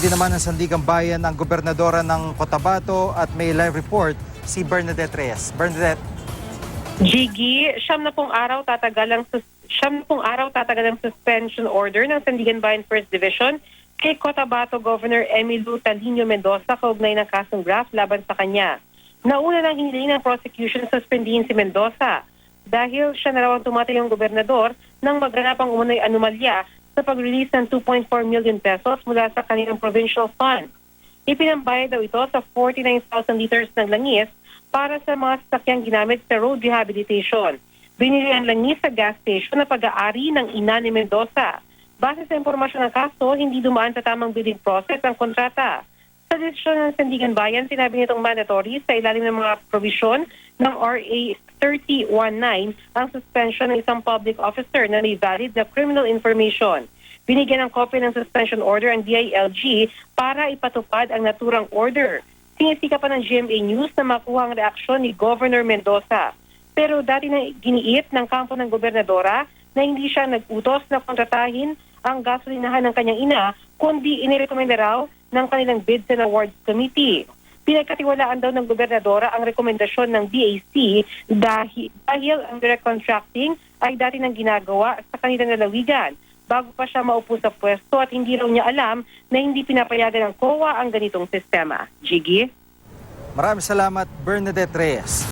din naman ng Sandigan Bayan ang gobernadora ng Cotabato at may live report si Bernadette Reyes. Bernadette. Jiggy, 70 araw tatagal ang suspension order ng Sandigan Bayan First Division kay Cotabato Governor Emilio Talino Mendoza kaugnay ng kasong graft laban sa kanya. Nauna nang hiniling ng prosecution suspendihin si Mendoza dahil siya na raw ang tumatayong gobernador nang maganap ang umunoy anomalya sa pag-release ng 2.4 million pesos mula sa kanilang provincial fund. Ipinambayad daw ito sa 49,000 liters ng langis para sa mga sasakyang ginamit sa road rehabilitation. Binili ang langis sa gas station na pag-aari ng ina ni Mendoza. Base sa impormasyon ng kaso, hindi dumaan sa tamang bidding process ang kontrata. Sa desisyon ng Sandigan Bayan, sinabi nitong mandatory sa ilalim ng mga provision ng RA 3019 ang suspension ng isang public officer na may valid na criminal information. Binigyan ng kopya ng suspension order ang DILG para ipatupad ang naturang order. Sinisika pa ng GMA News na makuha ang reaksyon ni Governor Mendoza. Pero dati na giniit ng kampo ng gobernadora na hindi siya nag-utos na kontratahin ang gasolinahan ng kanyang ina, kundi inirekomenda raw ng kanilang Bids and Awards Committee. Pinagkatiwalaan daw ng gobernadora ang rekomendasyon ng BAC dahil ang direct contracting ay dati nang ginagawa sa kanilang lalawigan bago pa siya maupo sa pwesto at hindi raw niya alam na hindi pinapayagan ng COA ang ganitong sistema. Jiggy? Maraming salamat, Bernadette Reyes.